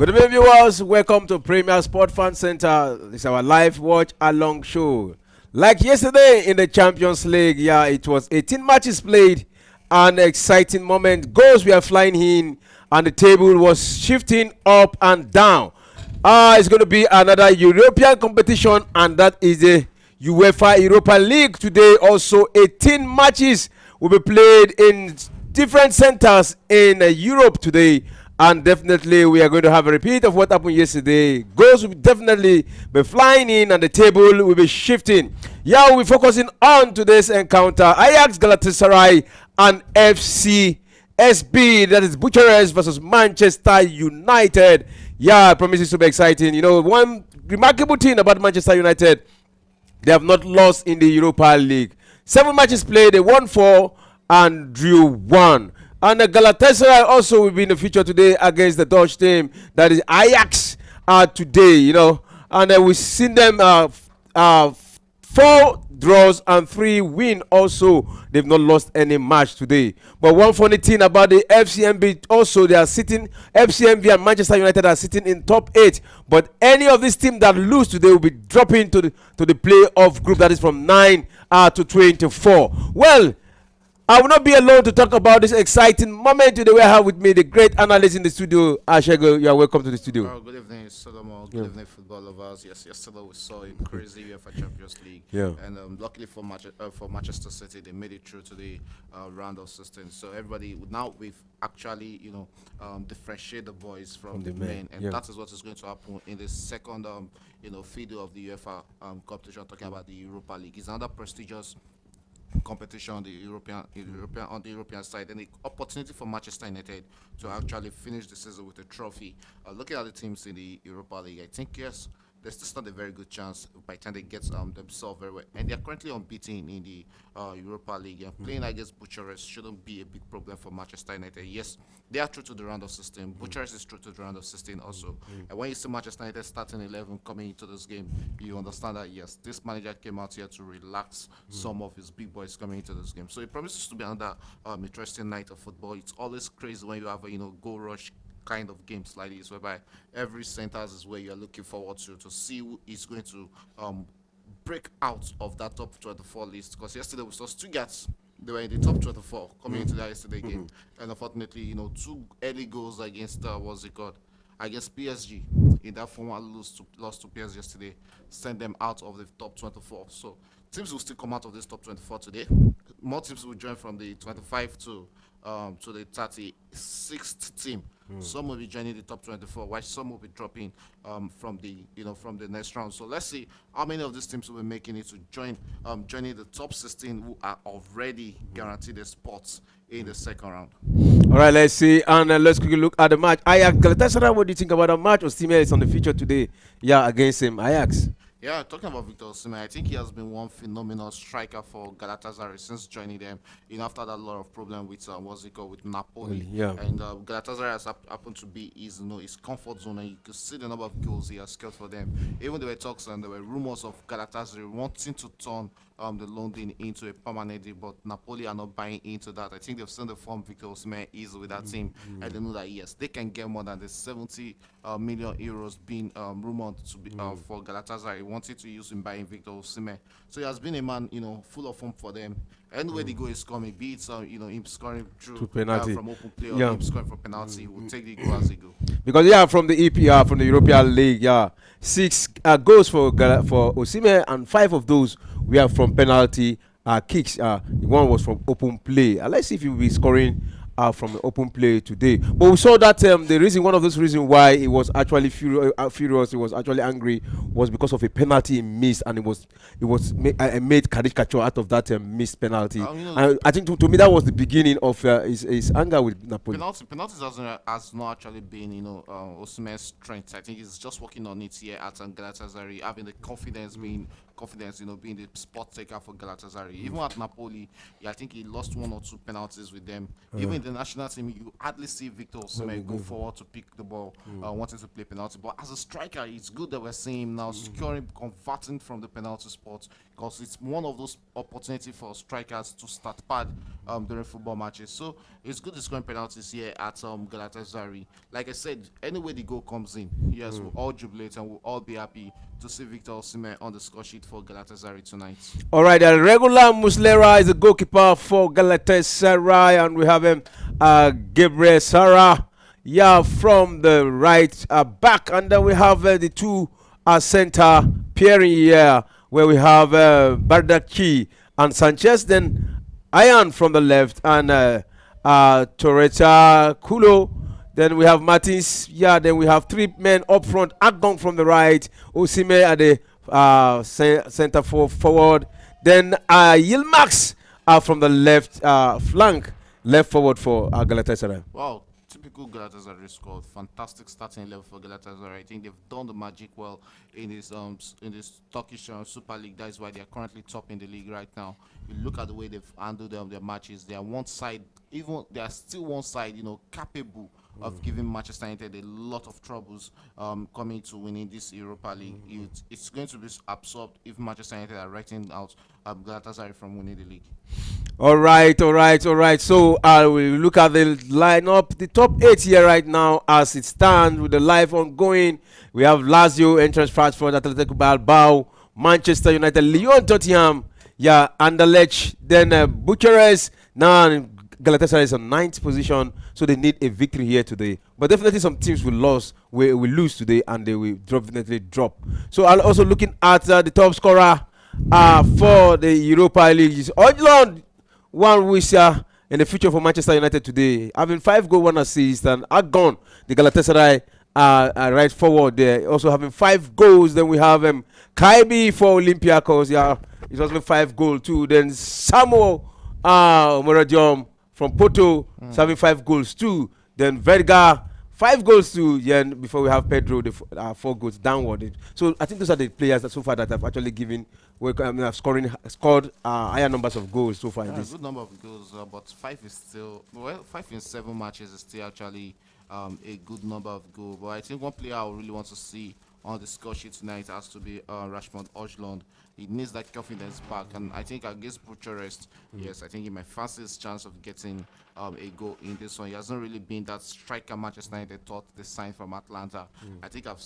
Good evening, viewers. Welcome to Premier Sport Fan Center. This is our live watch along show. Like yesterday in the Champions League, it was 18 matches played, an exciting moment. Goals were flying in, and the table was shifting up and down. It's going to be another European competition, and that is the UEFA Europa League today. Also, 18 matches will be played in different centers in Europe today. And definitely, we are going to have a repeat of what happened yesterday. Goals will definitely be flying in, and the table will be shifting. We'll be focusing on today's encounter: Ajax, Galatasaray, and FCSB. That is Bucharest versus Manchester United. It promises to be exciting. One remarkable thing about Manchester United, they have not lost in the Europa League. 7 matches played, they won 4 and drew 1. And Galatasaray also will be in the future today against the Dutch team, that is Ajax, today, And we've seen them 4 draws and 3 win also. They've not lost any match today. But one funny thing about the FCMB, also they are sitting, FCMB and Manchester United are sitting in top 8. But any of these teams that lose today will be dropping to the playoff group, that is from 9 to 24. Well, I will not be alone to talk about this exciting moment today. We have with me the great analyst in the studio, Ashego. You are welcome to the studio. Good evening, Solomon. Good evening, football lovers. Yes, yesterday we saw a crazy UEFA Champions League. And luckily for Manchester City, they made it through to the round of 16. So everybody, now we've actually, differentiate the boys from the men. And that is what is going to happen in the second, field of the UEFA competition, talking about the Europa League. It's another prestigious competition on the European side, and the opportunity for Manchester United to actually finish the season with a trophy. Looking at the teams in the Europa League, I think yes, there's still not a very good chance by the time they get themselves very well, and they're currently unbeaten in the Europa League. And playing against Bucharest shouldn't be a big problem for Manchester United. Yes, they are through to the round of 16. Bucharest is through to the round of 16 also. And when you see Manchester United starting 11 coming into this game, you understand that yes, this manager came out here to relax some of his big boys coming into this game. So it promises to be another interesting night of football. It's always crazy when you have a goal rush kind of games like this, whereby every centers is where you're looking forward to see who is going to break out of that top 24 list. Because yesterday we saw Stuttgart, they were in the top 24 coming into that yesterday game, and unfortunately, 2 early goals against against PSG in that former loss to PSG yesterday sent them out of the top 24. So teams will still come out of this top 24 today. More teams will join from the 25 to the 36th team. Some will be joining the top 24, while some will be dropping from the next round. So let's see how many of these teams will be making it to joining the top 16 who are already guaranteed a spot in the second round. All right, let's see, and let's quickly look at the match. Ajax Galatasaray. What do you think about the match? Osimhen is on the feature today, against him, Ajax. Yeah, talking about Victor Osimhen, I think he has been one phenomenal striker for Galatasaray since joining them. After that lot of problem with with Napoli. And Galatasaray has happened to be his comfort zone, and you could see the number of goals he has scored for them. Even there were talks and there were rumors of Galatasaray wanting to turn the loan deal into a permanent deal, but Napoli are not buying into that. I think they've seen the form Victor Osimhen is with that team, and they know that yes, they can get more than the 70 million euros being rumored to be for Galatasaray wanting to use him buying Victor Osimhen. So he has been a man, full of form for them. Anywhere the goal is coming, be it him scoring through penalty from open play or him scoring from penalty, will take the goal as a goal. Because from the EPR, from the European League, 6 goals for Osimhen, and 5 of those we are from penalty kicks. One was from open play. Let's see if he will be scoring from the open play today. But we saw that one of those reasons why he was actually furious, he was actually angry, was because of a penalty he missed, and it made caricature out of that missed penalty. And I think to me that was the beginning of his anger with Napoli. Penalties has not actually been Osimhen's strength. I think he's just working on it here at Galatasaray, having the confidence, being the spot taker for Galatasaray. Even at Napoli, I think he lost 1 or 2 penalties with them. Even in the national team, you hardly see Victor Osimhen go forward to pick the ball, wanting to play penalty. But as a striker, it's good that we're seeing him now securing, converting from the penalty spot, because it's one of those opportunities for strikers to start pad during football matches. So it's good to scoring penalties here at Galatasaray. Like I said, anyway the goal comes in, yes, we'll all jubilate and we'll all be happy to see Victor Osimhen on the score sheet for Galatasaray tonight. All right, regular Muslera is the goalkeeper for Galatasaray, and we have him, Gabriel Sara, yeah, from the right back, and then we have the two center pairing here, where we have Bardaki and Sanchez, then Ian from the left, and Toreta Kulo. Then we have Martins, yeah, then we have three men up front, Agong from the right, Osimhen at the center forward, then Yilmaz from the left flank, left forward for Galatasaray. Wow, typical Galatasaray squad. Fantastic starting level for Galatasaray. I think they've done the magic well in this Turkish Super League. That is why they are currently top in the league right now. You look at the way they've handled their matches. They are one side, even they are still one side, capable of giving Manchester United a lot of troubles coming to winning this Europa League. It's going to be absorbed if Manchester United are writing out Galatasaray from winning the league. All right. So we look at the lineup, the top 8 here right now as it stands with the live ongoing. We have Lazio, Eintracht Frankfurt, Atletico Bilbao, Manchester United, Lyon, Tottenham, yeah, Anderlecht, then Bucharest. Now Galatasaray is on 9th position, so they need a victory here today. But definitely some teams will lose today, and they will definitely drop. So I'm also looking at the top scorer for the Europa League is Ojlund, one wish in the future for Manchester United today, having 5 goals, 1 assist, and Agon, the Galatasaray right forward there, also having 5 goals. Then we have Kaibi for Olympiacos, yeah, he's also 5 goals too. Then Samuel Moradium from Porto, having 5 goals too. Then Verga, 5 goals too. Yeah, before we have Pedro, the 4 goals downward. So I think those are the players that so far that have actually have scored higher numbers of goals so far in this. A good number of goals, but 5 is still 5 in 7 matches is still actually a good number of goals. But I think one player I really want to see on the score sheet tonight has to be Rashmond Ojlund. He needs that confidence back, and I think against Bucharest, yes, I think he might fancy his chance of getting a goal in this one. He hasn't really been that striker Manchester United thought they signed from Atlanta. I think I've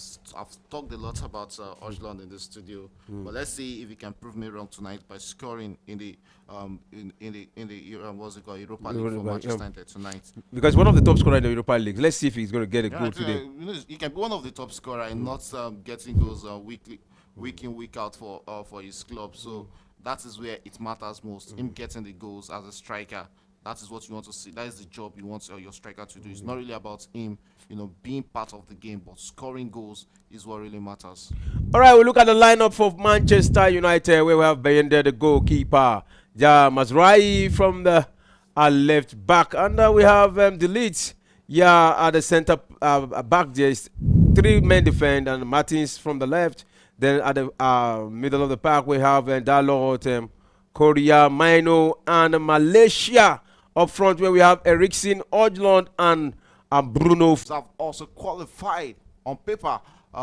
talked a lot about Ojlund in the studio, but let's see if he can prove me wrong tonight by scoring in the what's it called, Europa League for Manchester United tonight. Because one of the top scorers in the Europa League. Let's see if he's going to get a goal today. He can be one of the top scorers and not getting goals week in, week out for his club. So that is where it matters most. Him getting the goals as a striker. That is what you want to see. That is the job you want your striker to do. It's not really about him, being part of the game, but scoring goals is what really matters. All right, we look at the lineup for Manchester United, where we have Bayende, the goalkeeper, Mazraoui from the left back, and we have the Leeds, at the center back. There's 3 men defend, and Martins from the left. Then at the middle of the park, we have Dalot, Korea, Mino, and Malaysia. Up front, where we have Eriksen, Ojlund, and Bruno. Have also qualified on paper.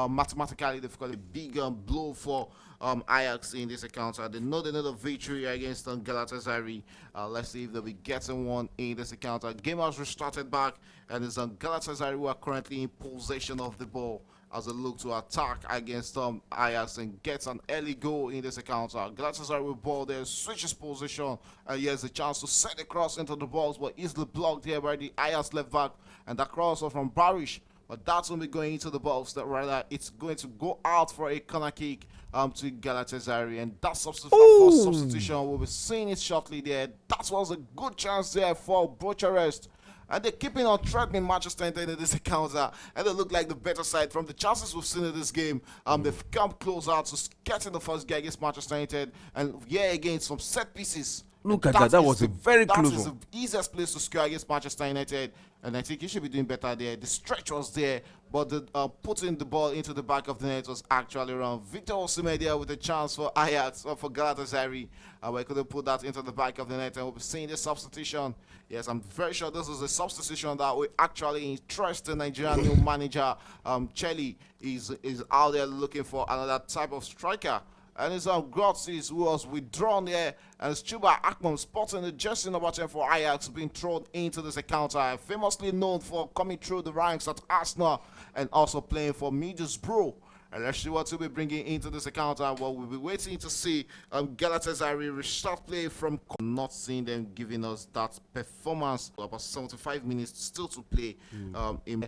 Mathematically, they've got a big blow for Ajax in this account. They know they need a victory against Galatasaray. Let's see if they'll be getting one in this account. Game has restarted back, and it's Galatasaray who are currently in possession of the ball as they look to attack against Ajax and gets an early goal in this encounter. Galatasaray with ball there, switches position, and he has a chance to set the cross into the balls, but easily blocked here by the Ajax left back, and that cross from Barish, but that's going to be going into the box. That rather it's going to go out for a corner kick to Galatasaray, and that substitution we'll be seeing it shortly there. That was a good chance there for Bucharest. And they're keeping on threatening Manchester United in this encounter, and they look like the better side from the chances we've seen in this game. They've come closer to getting the first guy against Manchester United, and again some set pieces. Look at that. That was a very close one. That is the easiest place to score against Manchester United, and I think he should be doing better there. The stretch was there, but the putting the ball into the back of the net was actually wrong. Victor Osimhen there with a chance for Ajax or for Galatasaray. We couldn't put that into the back of the net, and we'll be seeing this substitution. Yes, I'm very sure this is a substitution that will actually interest the Nigerian new manager. Chelly is out there looking for another type of striker. and it's Grotsis who was withdrawn there, and it's Chuba Akpom spotting the jersey number 10 for Ajax being thrown into this encounter. Famously known for coming through the ranks at Arsenal and also playing for Middlesbrough. And let's see what we'll be bringing into this encounter. Well, we'll be waiting to see Galatasaray restart play from not seeing them giving us that performance. About 75 minutes still to play in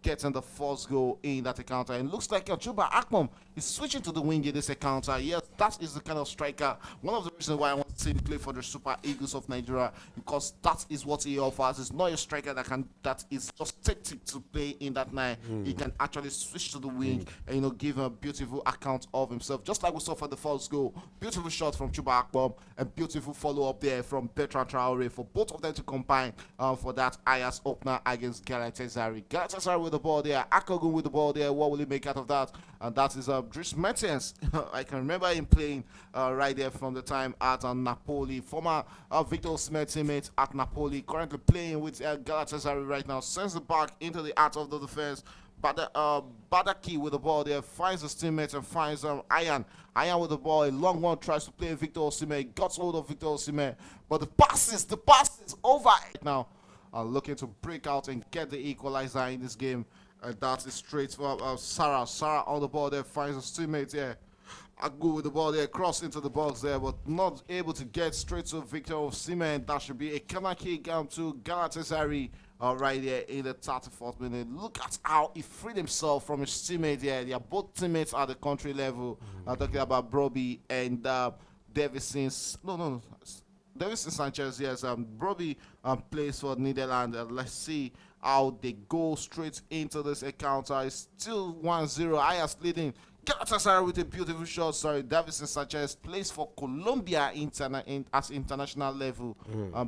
getting the first goal in that encounter. And it looks like Chuba Akpom is switching to the wing in this encounter. Yes, that is the kind of striker. One of the reasons why I want to see him play for the Super Eagles of Nigeria, because that is what he offers. It's not a striker that is just tactic to play in that line. He can actually switch to the wing and give a beautiful account of himself, just like we saw for the first goal. Beautiful shot from Chuba Akpom and beautiful follow up there from Bertrand Traore for both of them to combine for that Ajax opener against Galatasaray. Galatasaray with the ball there, Akogun with the ball there. What will he make out of that? And that is Dries Mertens. I can remember him playing right there from the time at Napoli. Former Victor Osimhen teammate at Napoli, currently playing with Galatasaray right now. Sends it back into the heart of the defense. But Badaki with the ball there finds his teammate and finds Ayan. Ayan with the ball, a long one, tries to play Victor Osimhen, got hold of Victor Osimhen, but the pass is over now. Looking to break out and get the equalizer in this game. And that is straight for Sarah. Sarah on the ball there finds his teammate there. Agu with the ball there, cross into the box there, but not able to get straight to Victor Osimhen. That should be a corner kick to Galatasaray. Right there in the 34th minute. Look at how he freed himself from his teammate here. They are both teammates at the country level. I'm talking about Broby and Davison. No. Davison Sanchez, yes. Broby plays for Netherlands. Let's see how they go straight into this encounter. It's still 1-0. Ajax leading. Galatasaray with a beautiful shot. Sorry, Davison Sanchez plays for Colombia at international level.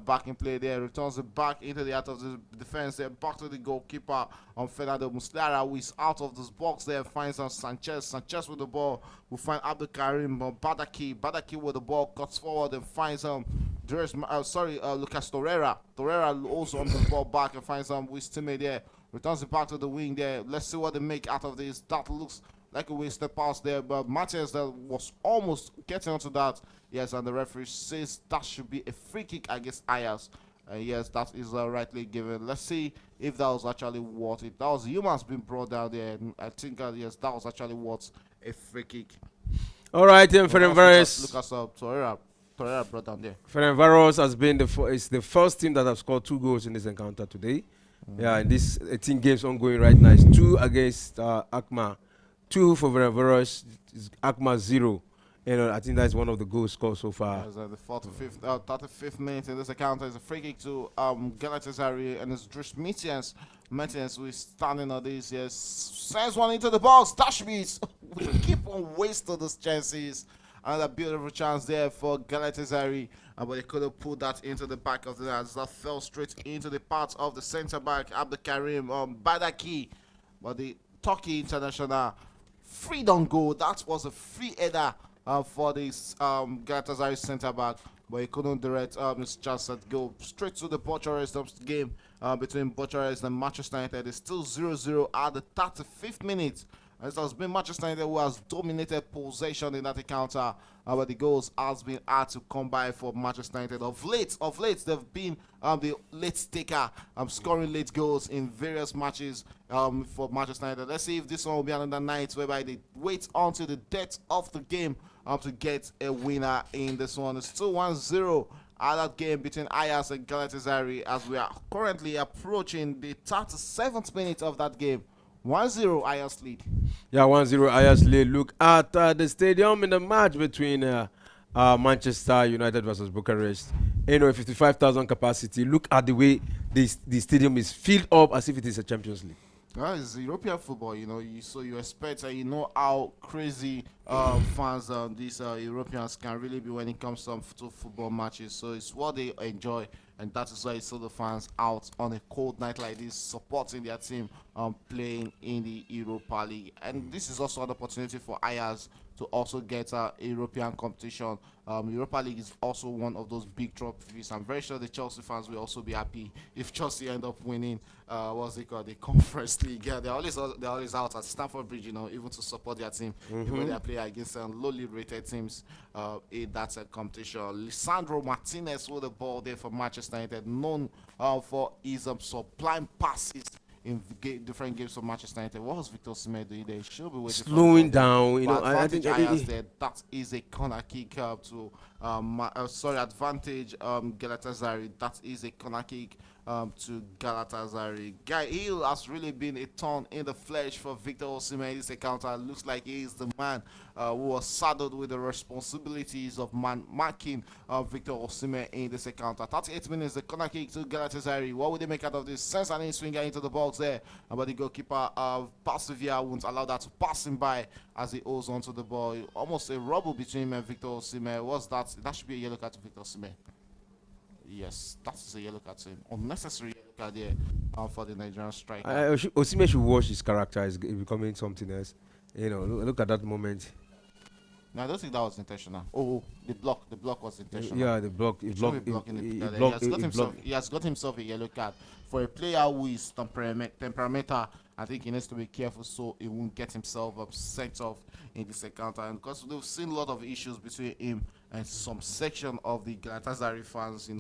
Back in play there, returns it back into the heart of the defense there, back to the goalkeeper on Fernando Muslera, who is out of this box there, finds Sanchez. Sanchez with the ball, will find Abdul Karim Badaki with the ball, cuts forward and finds Lucas Torreira. Torreira also on the ball back and finds his teammate there, returns it back to the wing there. Let's see what they make out of this. That looks like a wasted pass there, but Matthias that was almost getting onto that. Yes, and the referee says that should be a free kick against Ajax. Yes, that is rightly given. Let's see if that was actually worth it. That was humans being brought down there. And I think, yes, that was actually worth a free kick. All right, Ferencvaros. Lucas Torreira brought down there. Ferencvaros has been is the first team that have scored 2 goals in this encounter today. Yeah, and this 18 games ongoing right now is 2 against Akma. 2 for Ferencvaros, Akma 0. I think that's one of the goals scored so far. The 35th minute in this encounter is a free kick to Galatasaray, and it's Dries Mertens who is standing on this. Yes, sends one into the box. Dashbeats. We keep on wasting those chances. Another beautiful chance there for Galatasaray, but they couldn't put that into the back of the net. That fell straight into the part of the centre back, Abdul Karim Badaki, but the Turkey international freedom goal. That was a free header for this Galatasaray centre back, but he couldn't direct his chance that go straight to the Bucharest game between Bucharest and Manchester United. It's still 0-0 at the 35th minute. It has been Manchester United who has dominated possession in that encounter, but the goals has been hard to come by for Manchester United. Of late, they've been the late taker, scoring late goals in various matches for Manchester United. Let's see if this one will be another night whereby they wait until the death of the game to get a winner in this one. It's still 1-0 at that game between Ajax and Galatasaray as we are currently approaching the 37th minute of that game. 1-0 Ajax lead. Yeah, 1-0 Ajax lead. Look at the stadium in the match between Manchester United versus Bucharest. 55,000 capacity. Look at the way the stadium is filled up as if it is a Champions League. It's European football, so you expect how crazy fans these Europeans can really be when it comes to football matches. So it's what they enjoy, and that is why you saw the fans out on a cold night like this supporting their team playing in the Europa League. And this is also an opportunity for Ajax to also get a European competition. Europa League is also one of those big trophies. I'm very sure the Chelsea fans will also be happy if Chelsea end up winning. What's it called? The Conference League. Yeah, they're always out at Stamford Bridge, even to support their team, even when they play against lowly rated teams in that competition. Lisandro Martinez with the ball there for Manchester United, known for his sublime passes in different games for Manchester United. What was Victor Osimhen doing there? He should be waiting slowing down. I advantage think Ajax there. That is a corner kick to advantage Galatasaray. That is a corner kick to Galatasaray. Guy Hill has really been a thorn in the flesh for Victor Osimhen. This encounter looks like he is the man who was saddled with the responsibilities of marking Victor Osimhen in this encounter. 38 minutes, the corner kick to Galatasaray. What would they make out of this? Sends an in-swinger into the box there, but the goalkeeper persevere, won't allow that to pass him by as he holds onto the ball. Almost a rubble between him and Victor Osimhen. What's that? That should be a yellow card to Victor Osimhen. Yes, that is a yellow card to him. Unnecessary yellow card there for the Nigerian striker. Osimhen should watch his character. Is becoming something else. Look at that moment. No, I don't think that was intentional. Oh, the block was intentional. Yeah, the block. He has got himself a yellow card. For a player who is temperamental, I think he needs to be careful so he won't get himself sent off in this encounter. And because we've seen a lot of issues between him and some section of the Galatasaray fans,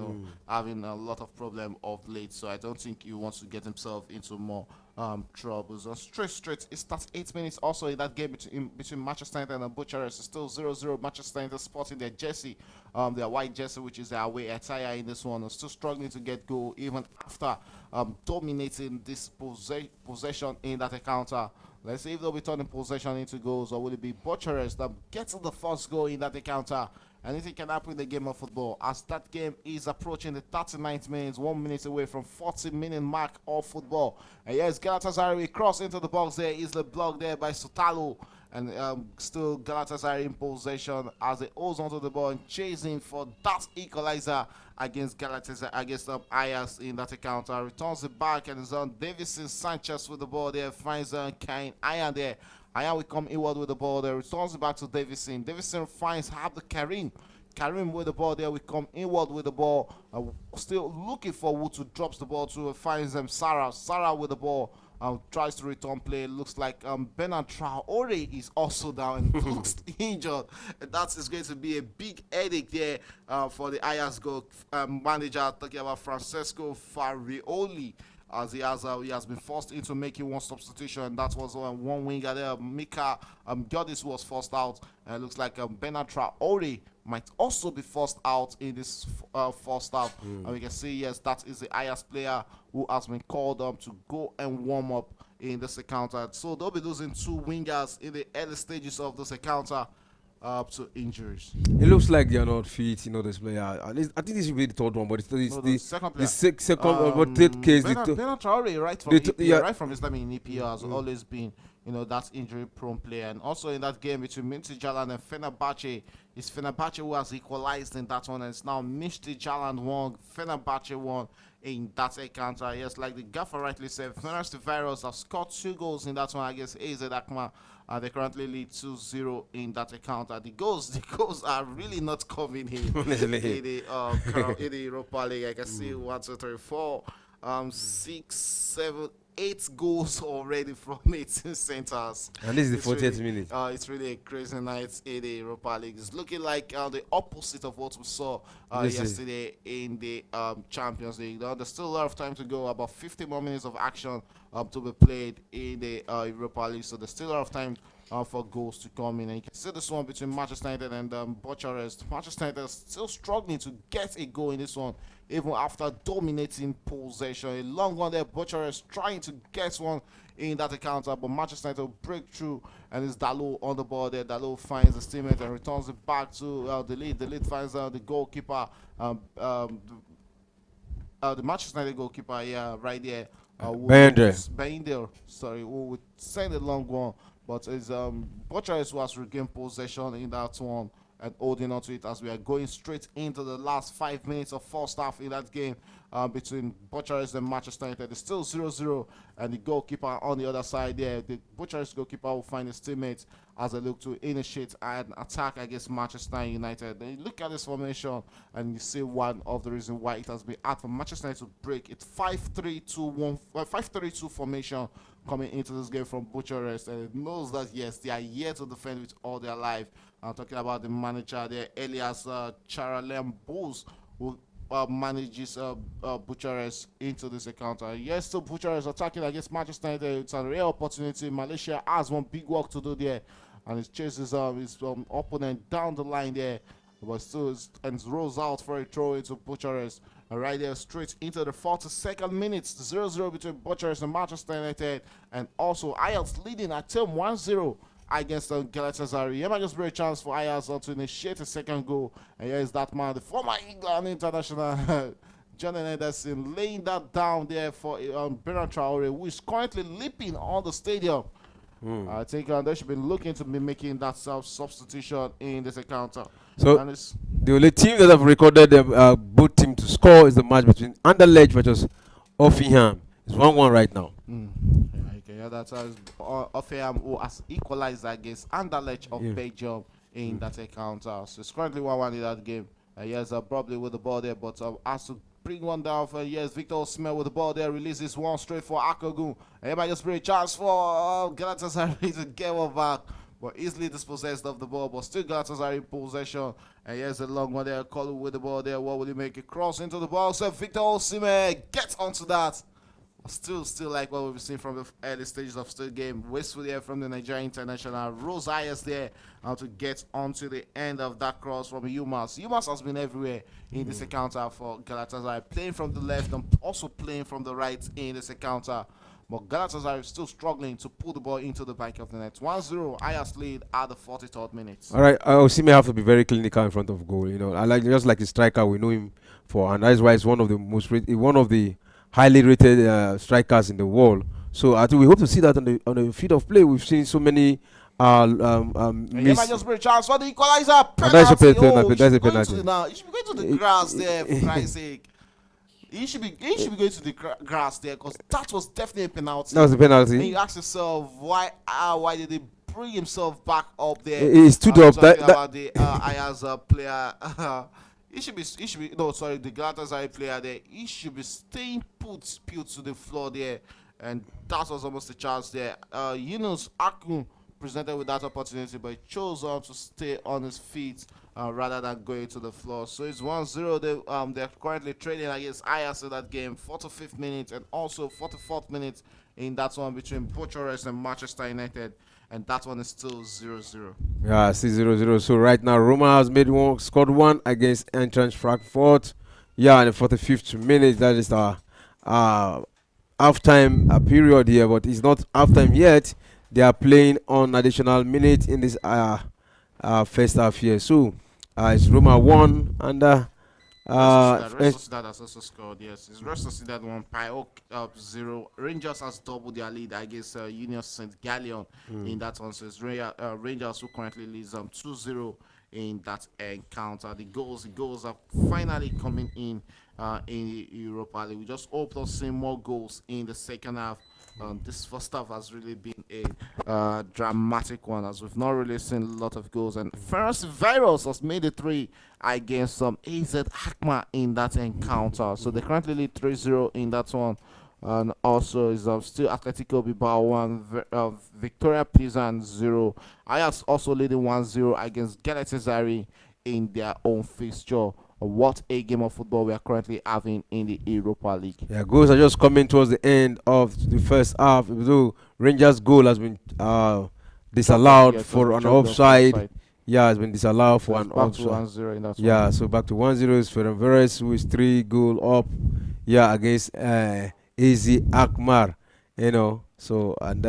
having a lot of problem of late. So I don't think he wants to get himself into more troubles. Straight. It starts 8 minutes also in that game between Manchester United and Bucharest. It's still 0-0. Manchester United sporting their jersey, their white jersey, which is their away attire in this one. They're still struggling to get goal even after dominating this possession in that encounter. Let's see if they'll be turning possession into goals, or will it be Bucharest that gets the first goal in that encounter? Anything can happen in the game of football as that game is approaching the 39th minute, 1 minute away from 40-minute mark of football. And yes, Galatasaray cross into the box. There is the block there by Sotalo, and still Galatasaray in possession as they holds onto the ball and chasing for that equalizer against Galatasaray, against Ajax in that encounter. Returns it back and is on Davison Sanchez with the ball there, finds Kain Ayan there. Ayan will come inward with the ball there, returns it back to Davison. Davison finds Abdul Karim. Karim with the ball there, we come inward with the ball. Still looking for who to drops the ball to, finds Sarah. Sarah with the ball. Tries to return play. Looks like Bernard Traore is also down and looks injured. That is going to be a big headache there for the Ajax goal manager, talking about Francesco Farioli, as he has been forced into making one substitution. That was one winger there. Mika Giordis was forced out. Looks like Bernard Traore might also be forced out in this first half. And we can see, yes, that is the Ajax player who has been called up to go and warm up in this encounter. So they'll be losing two wingers in the early stages of this encounter to injuries. It looks like they are not fit, this player. At least, I think this will be the third one, but the second player. The second or third case. Bernard Traore, right from his time in EPL, has always been, that injury-prone player. And also in that game between Midtjylland and Fenerbahce, it's Fenerbahce who has equalized in that one, and it's now Midtjylland won, Fenerbahce won in that encounter. Yes, like the gaffer rightly said, Fenerbahce have scored 2 goals in that one against AZ Alkmaar. They currently lead 2-0 in that encounter. The goals are really not coming in in the Europa League. I can see 1, 2, 3, 4, 6, 7, 8 goals already from 18 centers. And this is the 40th minute. It's really a crazy night in the Europa League. It's looking like the opposite of what we saw yesterday in the Champions League. There's still a lot of time to go, about 50 more minutes of action to be played in the Europa League. So there's still a lot of time for goals to come in. And you can see this one between Manchester United and Bucharest. Manchester United is still struggling to get a goal in this one, even after dominating possession. A long one there, Bucharest trying to get one in that encounter, but Manchester United will break through, and it's Dalot on the ball there. Dalot finds his teammate and returns it back to the lead. The lead finds the goalkeeper, the Manchester United goalkeeper, right there. Bender, sorry, who would send a long one, but it's Bucharest who has regained possession in that one. and holding on to it as we are going straight into the last 5 minutes of first half in that game between Bucharest and Manchester United. It's still 0-0, and the goalkeeper on the other side there, the Bucharest goalkeeper will find his teammates as they look to initiate an attack against Manchester United. Then you look at this formation, and you see one of the reasons why it has been hard for Manchester United to break. It's 5-3-2-1, 5-3-2 formation coming into this game from Bucharest, and it knows that yes, they are here to defend with all their life. I'm talking about the manager there, Elias Charalem Bulls, who manages Bucharest into this encounter. Yes, still Bucharest attacking against Manchester United. It's a real opportunity. Malaysia has one big work to do there, and it chases his opponent down the line there, but still and rolls out for a throw into Bucharest. Right there, straight into the 42nd minute, 0-0 between Bucharest and Manchester United, and also Ajax leading at 1-0 against Galatasaray. Here might just be a chance for Ajax to initiate a second goal, and here is that man, the former England international, John Henderson, laying that down there for Bernard Traore, who is currently leaping on the stadium. I think they should be looking to be making that substitution in this encounter. So the only team that have recorded both team to score is the match between Anderlecht versus Osimhen. It's 1-1 right now. Yeah, that's Osimhen who has equalized against Anderlecht of Belgium in that encounter. So it's currently 1-1 in that game. Yes, probably with the ball there, but has to bring one down for yes, Victor Osimhen with the ball there, releases one straight for Akagun. And he might just bring a chance for Galatasaray to get one back, but easily dispossessed of the ball, but still Galatasaray in possession. And here's a long one there, Kolu with the ball there. What will he make? A cross into the ball. So Victor Osimhen gets onto that. Still like what we've seen from the early stages of the game. Wasteful there from the Nigerian international. Rose Ayers there to get onto the end of that cross from Yumas. Yumas has been everywhere in this encounter for Galatasaray, playing from the left and also playing from the right in this encounter. But Galatasaray is still struggling to pull the ball into the back of the net. 1-0, Ajax lead at the 43rd minute. All right, Osimhen have to be very clinical in front of goal. You know, I like just like a striker we know him for, and that's why he's one of the highly rated strikers in the world. So I think we hope to see that on the field of play. We've seen so many miss. Might just bring a chance for the equalizer. Penalty. That's a penalty. That's a penalty. You should be going to the grass there, for Christ's sake. He should be going to the grass there, because that was definitely a penalty. That was a penalty. And you ask yourself why did he bring himself back up there? He stood up. About the Ayaz player. The Galatasaray player there, he should be staying put to the floor there, and that was almost a chance there. Yunus Akun presented with that opportunity, but he chose to stay on his feet rather than going to the floor. So it's 1-0. They're currently trading against Ajax in that game, 45th minute and also 44th minute in that one between Bucharest and Manchester United. And that one is still 0-0. Yeah, still 0-0. So right now, Roma has scored one against Eintracht Frankfurt. Yeah, in the 45th minute. That is the halftime period here, but it's not halftime yet. They are playing on additional minutes in this first half here. So it's Roma 1 and Real Sociedad has also scored, yes. It's Real Sociedad 1, PAOK 0. Rangers has doubled their lead against Union St. Gallen in that one. So it's Rangers who currently leads 2-0 in that encounter. The goals are finally coming in the Europa League. We just hope to see more goals in the second half. This first half has really been a dramatic one, as we've not really seen a lot of goals. And Ferencváros has made it 3 against AZ Alkmaar in that encounter. So they currently lead 3-0 in that one. And also is still Atletico Bilbao 1, Victoria Plzen 0. Ajax also leading 1-0 against Galatasaray in their own fixture. What a game of football we are currently having in the Europa League. Yeah, goals are just coming towards the end of the first half. Though Rangers' goal has been disallowed for an offside. Yeah, it's been disallowed for an offside. Yeah, so back to 1-0 is Ferencváros, who is 3-goal up. Yeah, against AZ Alkmaar. You know, so and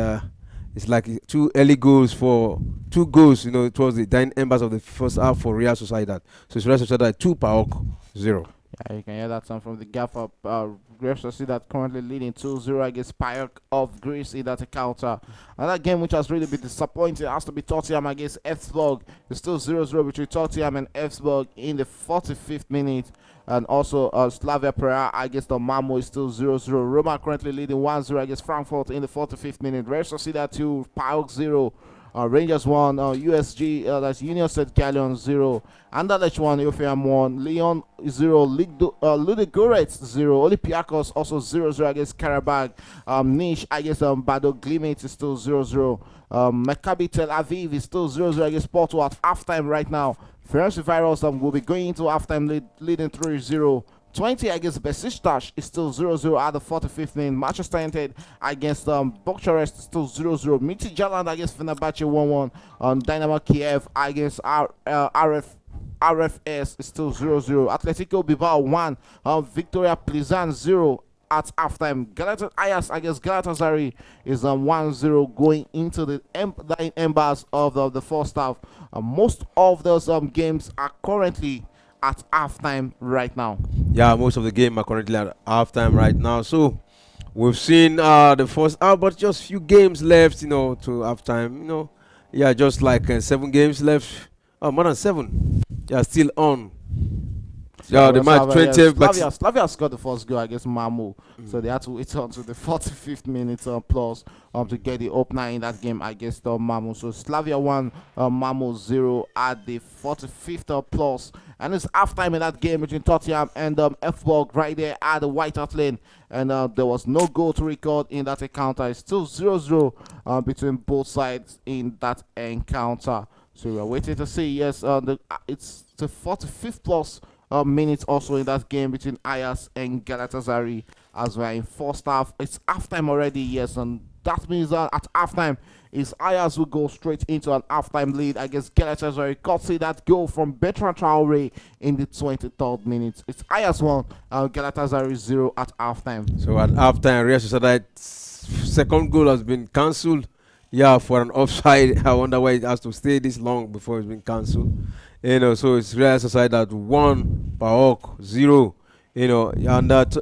it's like 2 early goals towards the dying embers of the first half for Real Sociedad. So it's Real Sociedad 2, PAOK 0. Yeah, you can hear that from the gaffer. Real Sociedad currently leading 2-0 against PAOK of Greece in that encounter. Another game which has really been disappointing has to be Tottenham against Elfsborg. It's still 0-0 between Tottenham and Elfsborg in the 45th minute. And also Slavia Praha against the Malmo is still 0-0. Roma currently leading 1-0 against Frankfurt in the 45th minute. Real Sociedad 2, PAOK 0. Rangers 1, USG, that's Union St. Gallen 0, Anderlecht 1, Euphoria 1, Lyon 0, Ludogorets 0, Olympiacos also 0-0 against Karabakh, Nice against Bado Glimt is still 0-0, Maccabi Tel Aviv is still 0-0 against Porto at halftime right now. Ferencváros will be going into halftime leading 3-0. 20 against Besiktas is still 0-0 at the 45th minute. Manchester United against Bucharest is still 0-0. Midtjylland against Fenerbahce 1-1. Dynamo Kiev against RFS is still 0-0. Atletico Bilbao 1. Victoria Plzeň 0 at halftime. Ajax against Galatasaray is 1-0 going into the embers of the first half. Most of those games are currently at halftime right now. Yeah, most of the game are currently at halftime right now. So we've seen the first half, but just few games left, to halftime. Yeah, just like 7 games left. Oh, more than 7. Yeah, still on. Yeah, the match 20. Slavia scored the first goal against Malmo, so they had to wait until the 45th minute plus to get the opener in that game against Malmo. So Slavia 1, Malmo 0 at the 45th plus, and it's halftime in that game between Tottenham and Elfsborg right there at the White Hart Lane, and there was no goal to record in that encounter. It's still 0-0 between both sides in that encounter. So we're waiting to see. Yes, it's the 45th plus minutes also in that game between Ajax and Galatasaray as we're in first half. It's halftime already, yes, and that means that at halftime is Ajax will go straight into an halftime lead against Galatasaray. Courtesy that goal from Bertrand Traore in the 23rd minute. It's Ajax 1, Galatasaray 0 at halftime. So at halftime, Real Sociedad's second goal has been cancelled. Yeah, for an offside. I wonder why it has to stay this long before it's been cancelled. So it's Real Sociedad 1, PAOK 0. And that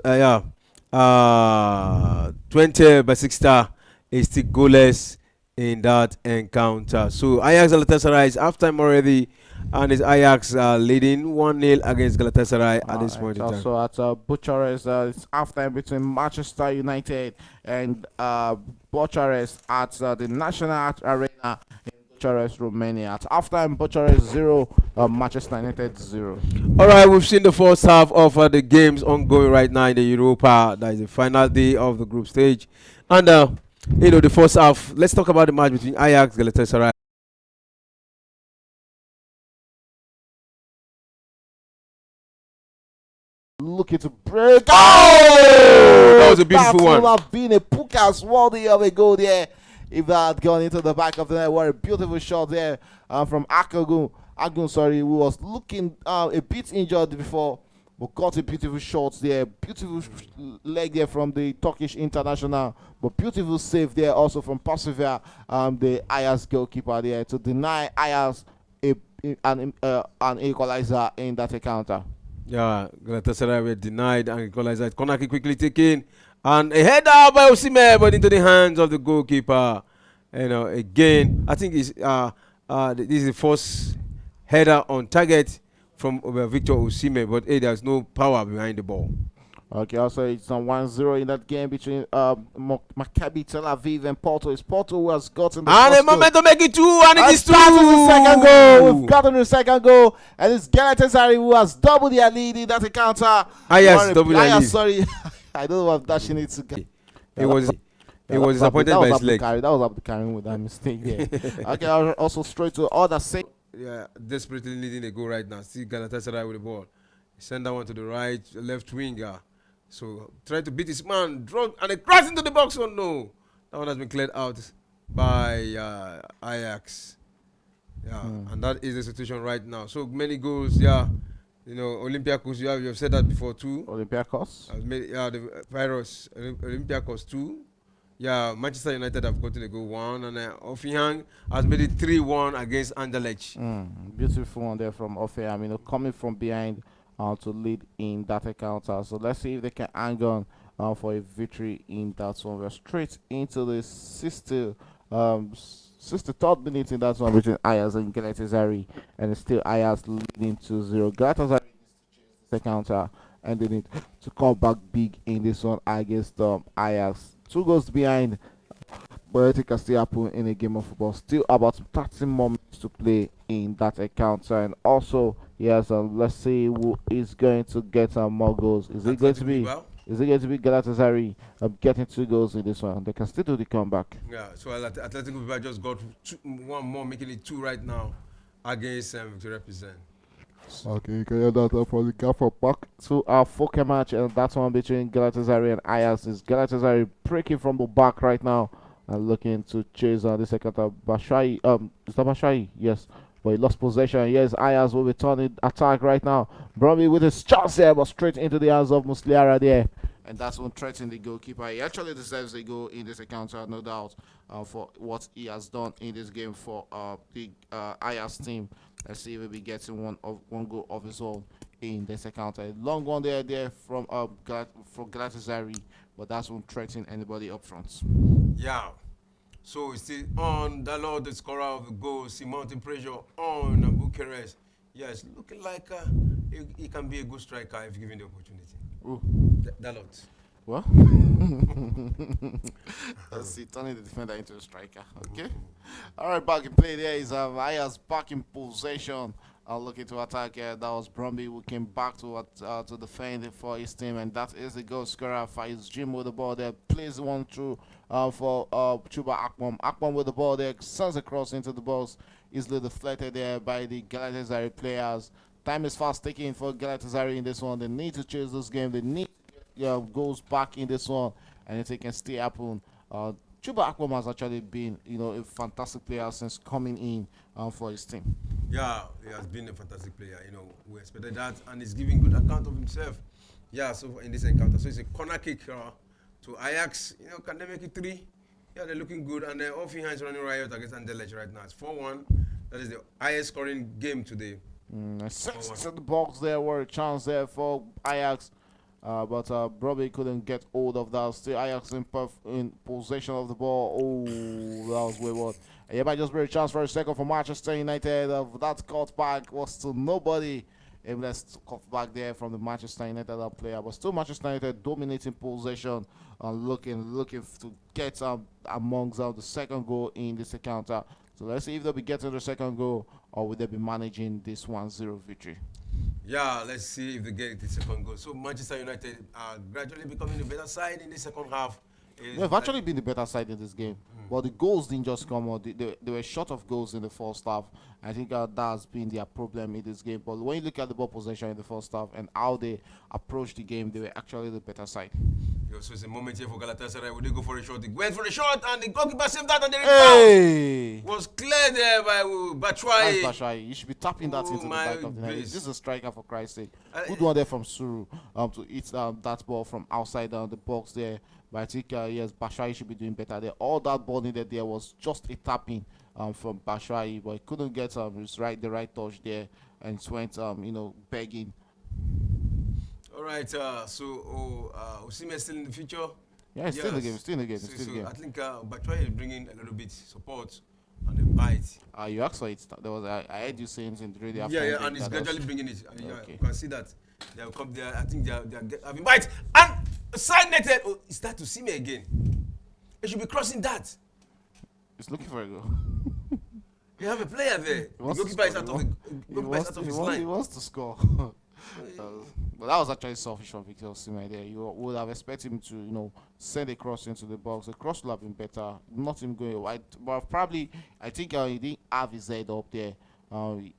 20 Besiktas is still goalless in that encounter. So Ajax Galatasaray is halftime already, and it's Ajax leading 1-0 against Galatasaray at this point in time. Also at Bucharest, it's halftime between Manchester United and Bucharest at the National Arena in Bucharest, Romania. At halftime, Bucharest 0, Manchester United 0. All right, we've seen the first half of the games ongoing right now in the Europa. That is the final day of the group stage, and the first half. Let's talk about the match between Ajax Galatasaray. Looking to break. Oh, that was a beautiful one. That would have been a Pukas worthy of a goal there if that had gone into the back of the net. What a beautiful shot there from Agun, who was looking a bit injured before, but got a beautiful shot there. Beautiful leg there from the Turkish international, but beautiful save there also from Persevere, the Ajax goalkeeper there, to deny Ajax an equalizer in that encounter. Yeah, Galatasaray were denied and equalizer. Corner kick quickly taken, and a header by Osimhen, but into the hands of the goalkeeper. Again, I think this is the first header on target from Victor Osimhen, but there's no power behind the ball. Okay, also it's 1-0 in that game between Maccabi Tel Aviv and Porto. It's Porto who has gotten the first goal. To make it 2, and it is 2. The second goal. We've gotten the second goal, and it's Galatasaray who has doubled their lead in that encounter. Yes, double their lead. Sorry, I don't know what dashing it to get. It was disappointed by his leg. That was Abdul with that mistake there. Okay, also straight to other side. Yeah, desperately needing a goal right now. See Galatasaray with the ball. Send that one to the right, left winger. So try to beat his man, drop, and a cross into the box. Oh no, that one has been cleared out by Ajax. Yeah, and that is the situation right now. So many goals. Yeah, Olympiacos. You have said that before too. Olympiacos. The virus. Olympiacos 2. Yeah, Manchester United have gotten a goal 1, and Osimhen has made it 3-1 against Anderlecht. Beautiful one there from Osimhen. Coming from behind. to lead in that encounter. So let's see if they can hang on for a victory in that one. We're straight into the 63rd minute in that one between Ajax and Galatasaray, and it's still Ajax leading 2-0. Galatasaray the counter and they need to come back big in this one against Ajax. 2 goals behind, but I think can still happen in a game of football. Still about 30 more minutes to play in that encounter, and also yes, let's see who is going to get more goals. Is it going to be? Is it going to be Galatasaray getting 2 goals in this one? They can still do the comeback. Yeah, so Atletico Bilbao just got one more, making it 2 right now against to represent. Okay, you can hear that from the gaffer back to our focus match, and that one between Galatasaray and Ajax. Is Galatasaray breaking from the back right now and looking to chase on the second Bashai. Is that Bashai? Yes. But he lost possession. Yes, Ajax will be turning attack right now. Bromley with his chance there, but straight into the hands of Musliara there. And that's one threatening the goalkeeper. He actually deserves a goal in this encounter, no doubt, for what he has done in this game for the Ajax team. Let's see if he'll be getting one goal of his own in this encounter. A long one there from Galatasaray, but that's won't threaten anybody up front. Yeah. So it's still on Dalot, the scorer of the goal, see mounting pressure on Bucharest. Yes, looking like he can be a good striker if given the opportunity. Ooh. Dalot. What? Let's see, turning the defender into a striker. Okay. All right, back in play there is Ajax back in possession. Looking to attack. That was Bromby who came back to defend for his team, and that is the goal scorer. Faiz Jim with the ball there, plays one through for Chuba Akpom. Akpom with the ball there, sends across into the box, easily deflected there by the Galatasaray players. Time is fast ticking for Galatasaray in this one. They need to chase this game. They need goes back in this one, and if they can stay happen. Chuba Akpom has actually been, a fantastic player since coming in for his team. Yeah, he has been a fantastic player. We expected that, and he's giving good account of himself. Yeah, so in this encounter, so it's a corner kick to Ajax. Can they make it 3? Yeah, they're looking good, and Osimhen is running riot against Anderlecht right now. It's 4-1. That is the highest scoring game today. Six in the box there were a chance there for Ajax. But Brobby couldn't get hold of that. Still Ajax in possession of the ball. Oh, that was wayward. And you might just be a chance for a second for Manchester United. That cut back was to nobody. Let's cut back there from the Manchester United player. But still Manchester United dominating possession and looking to get amongst the second goal in this encounter. So let's see if they'll be getting the second goal or will they be managing this 1-0 victory. Yeah, let's see if they get the second goal. So Manchester United are gradually becoming a better side in the second half. They've actually been the better side in this game. But the goals didn't just come out. They were short of goals in the first half. I think that has been their problem in this game. But when you look at the ball possession in the first half and how they approached the game, they were actually the better side. So it's a moment here for Galatasaray. Would they go for a shot? They went for a shot and the goalkeeper saved that and the rebound was cleared there by Batshuayi. Batshuayi. You should be tapping that into the back of the net. This is a striker for Christ's sake. Good one there from Suru to hit that ball from outside the box there. But I think, yes, Batshuayi should be doing better there. All that ball needed there was just a tapping from Batshuayi, but he couldn't get the right touch there, and it went, begging. All right, so Osimhen still in the future? Yeah, still in the game, So I think Batshuayi is bringing a little bit support and a bite. You asked for it. I heard you saying it in the radio. Yeah, and he's gradually bringing it. Okay. You can see that. They'll come there. I think they're having bite. And side netted. Oh, is that Osimhen again? It should be crossing that. He's looking for a goal. You have a player there. The goalkeeper is out of his line. He wants to score. But that was actually selfish from Victor Osimhen there. You would have expected him to, send a cross into the box. The cross would have been better. Not him going wide. But probably, I think he didn't have his head up there.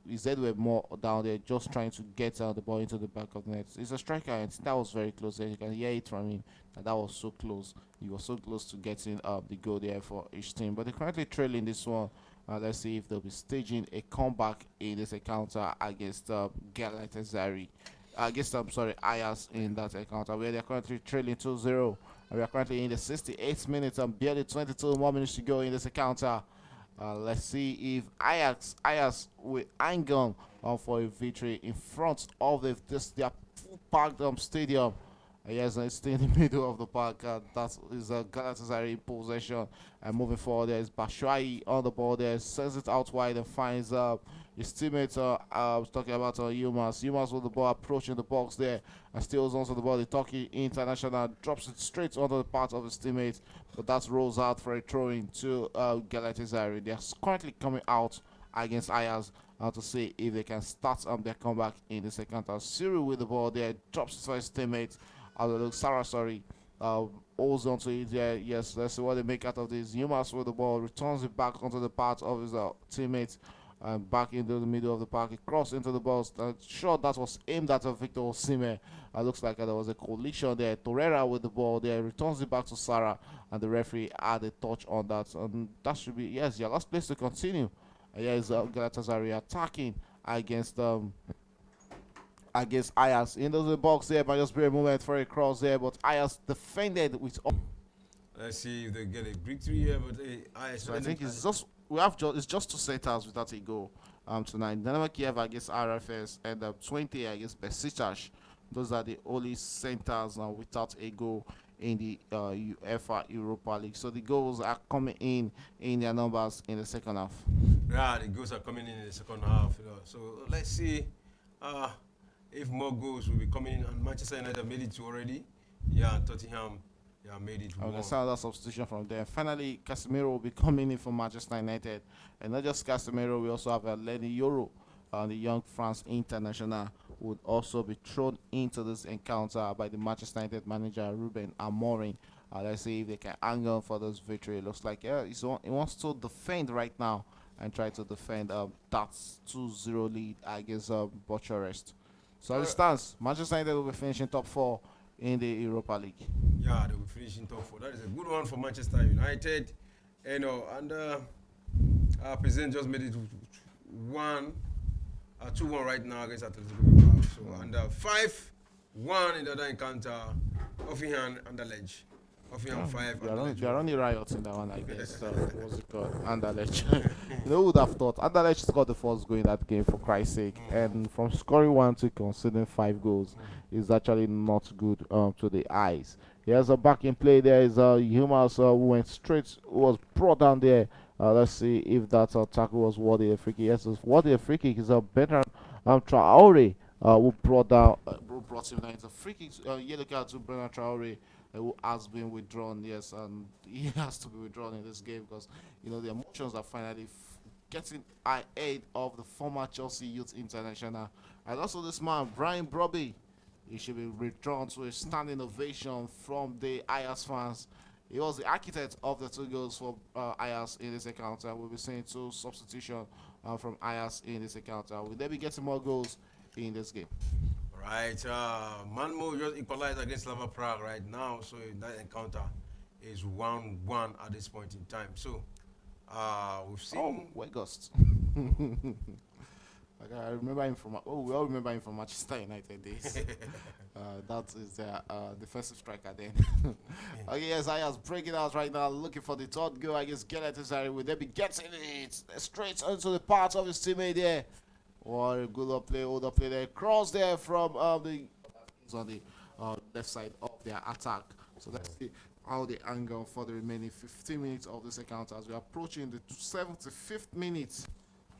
His head were more down there, just trying to get the ball into the back of the net. He's a striker, and that was very close there. You can hear it from him. And that was so close. He was so close to getting the goal there for each team. But they're currently trailing this one. Let's see if they'll be staging a comeback in this encounter against Galatasaray. Ajax in that encounter, where they're currently trailing 2-0. And we are currently in the 68th minute and barely 22 more minutes to go in this encounter. Let's see if Ajax will hang on for a victory in front of their full packed stadium. Yes, it's still in the middle of the park. That is Galatasaray in possession. And moving forward, there is Bashwai on the ball there, sends it out wide and finds his teammate. I was talking about Yumas. Yumas with the ball approaching the box there and steals onto the ball. The Turkey international drops it straight onto the part of his teammate, but that rolls out for a throw in to Galatasaray. They're currently coming out against Ajax to see if they can start their comeback in the second half. Cyril with the ball there, drops it for his teammate. Sarah, sorry, holds onto it there. Yes, let's see what they make out of this. Yumas with the ball, returns it back onto the part of his teammate, and back into the middle of the park. He crossed into the ball. Shot that was aimed at Victor Osimhen. Looks like there was a collision there. Torreira with the ball there, returns it back to Sarah, and the referee had a touch on that. And that should be, yes, your last place to continue. Yes, Galatasaray attacking against Ajax into the box there, but just a moment for a cross there, but Ajax defended with. Let's see if they get a victory here, but Ajax. So I think it's just it's just 2 centers without a goal tonight. Dynamo Kiev against RFS and 20 against Besiktas. Those are the only centers without a goal in the UEFA Europa League. So the goals are coming in their numbers in the second half. Yeah, the goals are coming in the second half. So let's see if more goals will be coming in. And Manchester United made it 2 already. Yeah, and Tottenham made it 1. Okay, so that substitution from there. Finally, Casemiro will be coming in for Manchester United. And not just Casemiro, we also have Lenny Yoro, the young France international, would also be thrown into this encounter by the Manchester United manager Ruben Amorim. Let's see if they can hang on for this victory. It looks like he wants to defend right now and try to defend that 2-0 lead against Bucharest. So as it stands, Manchester United will be finishing top 4 in the Europa League. Yeah, they will finish in top 4. That is a good one for Manchester United. And our president just made it 2-1 right now against Atletico Bilbao. So and 5-1 in the other encounter, Osimhen and Anderlecht. Osimhen 5. They are only riots in that one, I guess. What's it called? Anderlecht. Who would have thought? Anderlecht scored the first goal in that game, for Christ's sake. And from scoring 1 to conceding 5 goals is actually not good to the eyes. Here's a back in play. There is Humas who went straight, who was brought down there. Let's see if that tackle was worthy of free kick. Yes, it's worthy of free kick. It's a better Traore who brought him down. It's a free kick, yellow card to Bernard Traore, who has been withdrawn. Yes, and he has to be withdrawn in this game because the emotions are finally getting ahead of the former Chelsea Youth International. And also this man, Brian Brobby, he should be withdrawn to a standing ovation from the Ajax fans. He was the architect of the 2 goals for Ajax in this encounter. We'll be seeing 2 substitutions from Ajax in this encounter. Will they be getting more goals in this game? Right. Malmo just equalized against Slava Prague right now. So that encounter is 1-1 at this point in time. So we've seen. Oh, Weghorst. I remember him from. We all remember him from Manchester United days. That is their defensive striker then. Okay, yes, Ajax breaking out right now, looking for the 3rd goal against Galatasaray. Will they be getting it straight onto the part of his teammate there? What a good up play there. Cross there from he's on the left side of their attack. So let's see how they angle for the remaining 15 minutes of this encounter as we're approaching the 75th minute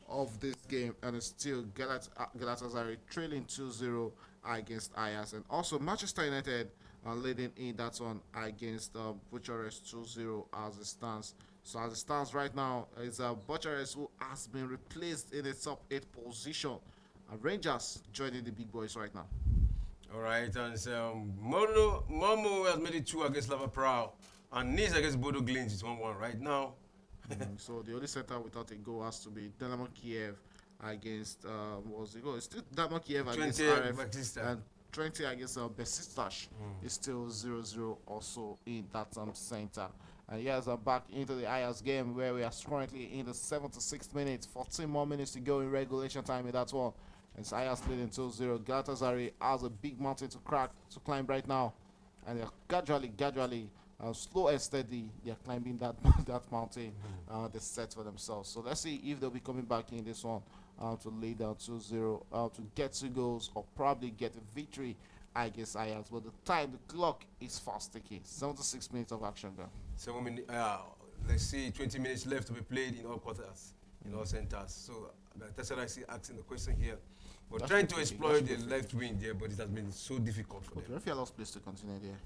of this game, and it's still Galatasaray trailing 2-0 against Ajax, and also Manchester United leading in that one against Bucharest 2-0 as it stands. So as it stands right now, it's Bucharest who has been replaced in the top 8 position. Rangers joining the big boys right now. All right, and Momo has made it 2 against Slava Prague, and Nice against Bodo Glimt is 1-1 right now. So the only center without a goal has to be Dynamo Kiev against what was the goal? It's still Dynamo Kiev against RF and 20 against Besiktas. It's still 0-0 also in that center. And here's back into the Ajax game where we are currently in the 76th minute. 14 more minutes to go in regulation time in that one. And it's Ajax leading 2-0. Galatasaray has a big mountain to climb right now. And they're gradually, slow and steady, they're climbing that mountain they set for themselves. So let's see if they'll be coming back in this one to lay down 2-0, to get 2 goals or probably get a victory against Ajax. But the time, the clock is fast ticking. 76 minutes of action there. 7 minutes. Let's see, 20 minutes left to be played in all quarters, in all centers. So that's what I see asking the question here. We're trying to exploit the left wing there, but it has been so difficult for them. The referee allows place to continue there.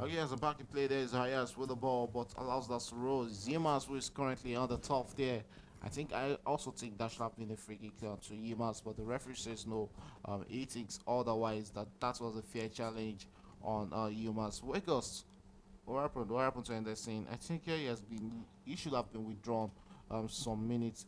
Again, as a backing play there is Ayas with the ball, but allows that to roll. Yimas, who is currently on the top there. I also think that should have been a free kick to Yimas, but the referee says no. He thinks otherwise that was a fair challenge on Yimas. Wegos, what happened? What happened to Anderson? I think he should have been withdrawn some minutes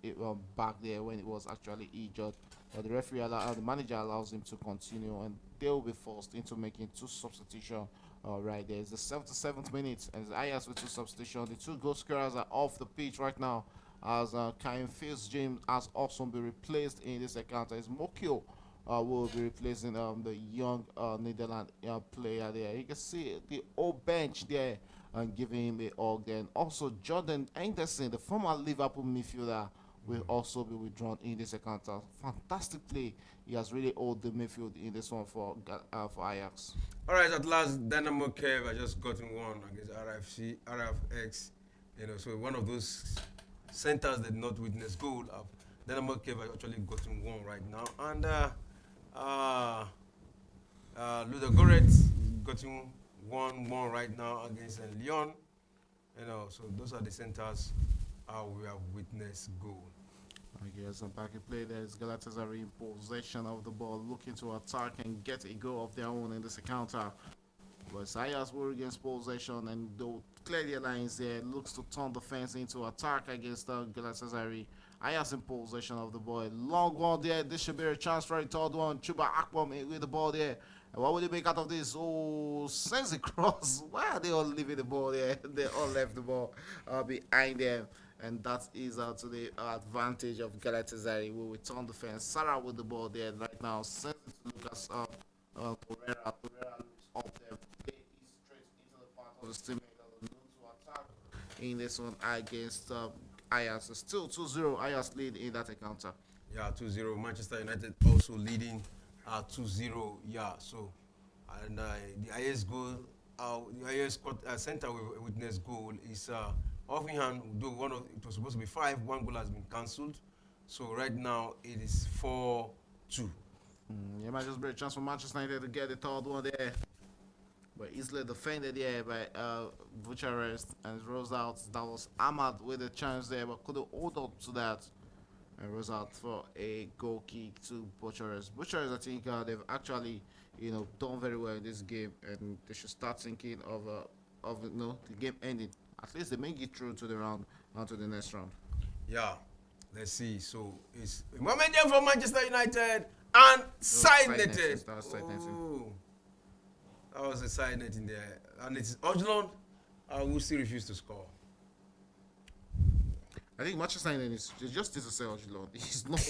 back there when it was actually injured. But the the manager allows him to continue, and they will be forced into making 2 substitutions. Right there is the 77th minute, and Ayas with 2 substitutions. The 2 goal scorers are off the pitch right now, as Karim Fils James has also been replaced in this encounter. Is Mokio will be replacing the young Netherlands player there. You can see the old bench there and giving him a hug. Then also Jordan Henderson, the former Liverpool midfielder, will also be withdrawn in this encounter. Fantastic play. He has really held the midfield in this one for Ajax. All right, at last, Dynamo Kiev has just gotten one against RFX. So one of those centers that did not witness goal. Dynamo Kiev has actually gotten one right now, and Ludogorets gotten 1-1 right now against Lyon. So those are the centers we have witnessed goal. Yes, and back in play there is Galatasaray in possession of the ball, looking to attack and get a goal of their own in this encounter. But Sayas will against possession, and they'll clear their lines there. Looks to turn the fence into attack against Galatasaray. Ayas in possession of the ball. Long one there. This should be a chance for a third one. Chuba Akpom with the ball there. And what will they make out of this? Oh, sends a cross. Why are they all leaving the ball there? They all left the ball behind them. And that is to the advantage of Galatasaray. We will turn the fence. Sarah with the ball there right now. Sends it to Lucas Torreira. Torreira looks up there. Play is straight into the path of his teammate that will move to attack in this one against Ajax. Still 2-0. Ajax lead in that encounter. Yeah, 2-0. Manchester United also leading 2-0. Yeah, so and the highest goal, the highest center we witnessed goal is Osimhen. Though it was supposed to be 5, one goal has been cancelled. So right now it is 4-2. It might just be a chance for Manchester United to get the third one there. But easily defended there by Bucharest and rose out. That was Ahmad with a chance there, but couldn't hold up to that. And rose out for a goal kick to Bucharest. Bucharest, I think they've actually, done very well in this game, and they should start thinking of the game ending. At least they make it through to the round, on to the next round. Yeah, let's see. So it's a moment there for Manchester United and side netted. That was a side net in there, and it's Ojlund who still refused to score. I think Manchester United is just to say Ojlund. He's not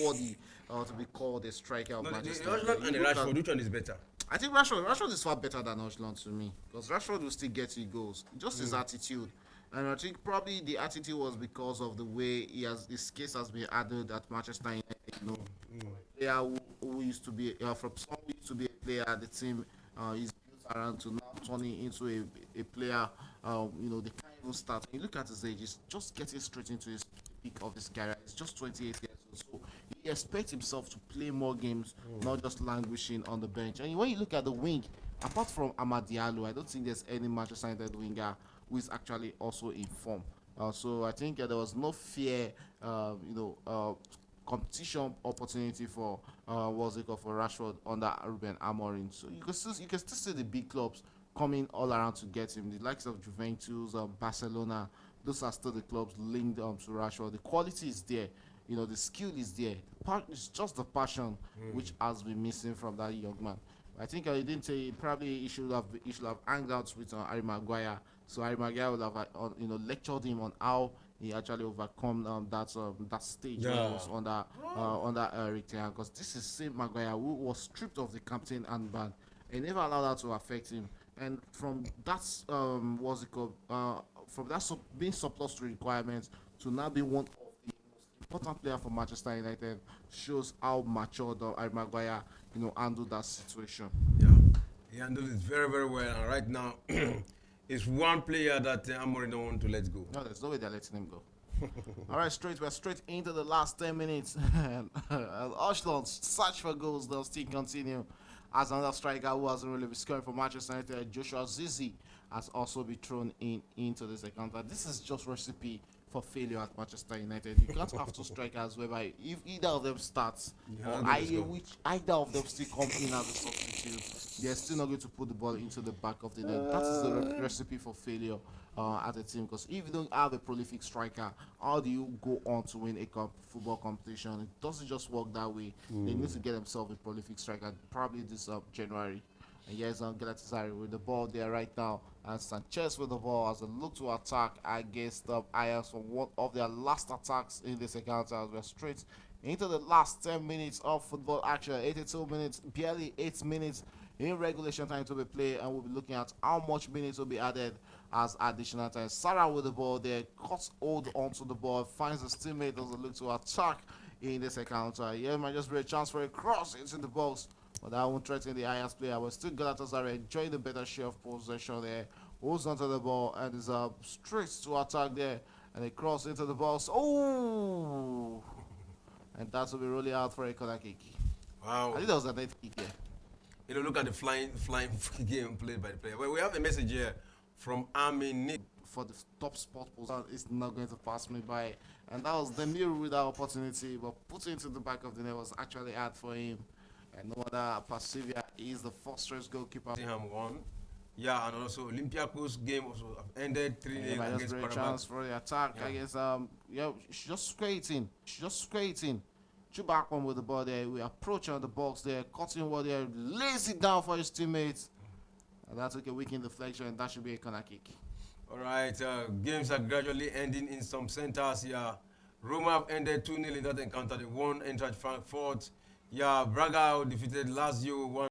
worthy to be called a striker of Manchester United. Ojlund and Rashford, which one is better? I think Rashford is far better than Ojlund to me, because Rashford will still get you goals. Just his attitude. And I think probably the attitude was because of the way his case has been handled at Manchester United. Player who used to be from someone who used to be a player at the team is built around to now turning into a player. They can't even start. When you look at his age, he's just getting straight into his peak of his career. He's just 28 years old, so he expects himself to play more games, not just languishing on the bench. And when you look at the wing, apart from Amad Diallo, I don't think there's any Manchester United winger who is actually also in form. So I think there was no fair, competition opportunity for for Rashford under Ruben Amorim. So you can still see the big clubs coming all around to get him. The likes of Juventus, Barcelona, those are still the clubs linked to Rashford. The quality is there. The skill is there. It's just the passion which has been missing from that young man. I think I didn't say probably he should have hanged out with Harry Maguire. So Harry Maguire would have lectured him on how he actually overcome that stage when he was under Eric Ten Hag. Because this is same Maguire who was stripped of the captain armband and never allowed that to affect him. And from that from that being surplus to requirements to now be one of the most important player for Manchester United, shows how mature Harry Maguire, handled that situation. Yeah, he handled it very, very well. And right now, it's one player that Amorim don't want to let go. No, there's no way they're letting him go. All right, we're straight into the last 10 minutes. And Arsenal's search for goals, they'll still continue. As another striker who hasn't really been scoring for Manchester United, Joshua Zizi, has also been thrown into this encounter. This is just recipe for failure at Manchester United. You can't have two strikers whereby if either of them starts, or either of them still come in as a substitute, they're still not going to put the ball into the back of the net. That is the recipe for failure at a team. Because if you don't have a prolific striker, how do you go on to win a football competition? It doesn't just work that way. They need to get themselves a prolific striker, probably this January. And here's Galatasaray with the ball there right now. And Sanchez with the ball as a look to attack against Ajax for one of their last attacks in this encounter. As we're straight into the last 10 minutes of football action. 82 minutes, barely 8 minutes in regulation time to be played. And we'll be looking at how much minutes will be added as additional time. Sarah with the ball there, cuts hold onto the ball, finds his teammate as a look to attack in this encounter. Here might just be a chance for a cross into the box. But that won't threaten the highest player. But still Galatasaray enjoying the better share of possession there. Holds onto the ball and is straight to attack there. And they cross into the box. Oh! And that will be really out for a corner kick. Wow. I think that was a net kick here. Look at the flying game played by the player. Well, we have a message here from Amin. For the top spot position, it's not going to pass me by. And that was Demir with that opportunity. But putting it into the back of the net was actually hard for him. And no other Pasivia is the first goalkeeper. Tottenham won. Yeah, and also Olympiacos game also ended 3-0 against Paraguay. Chance for the attack against she's just skating. Chubak with the ball there. We approach on the box there, cutting what there, lays it down for his teammates. And that took a weak deflection, and that should be a corner kick. All right, games are gradually ending in some centers. Yeah, Roma have ended 2-0 in that encounter. They won Eintracht Frankfurt. Yeah, Braga defeated Lazio 1.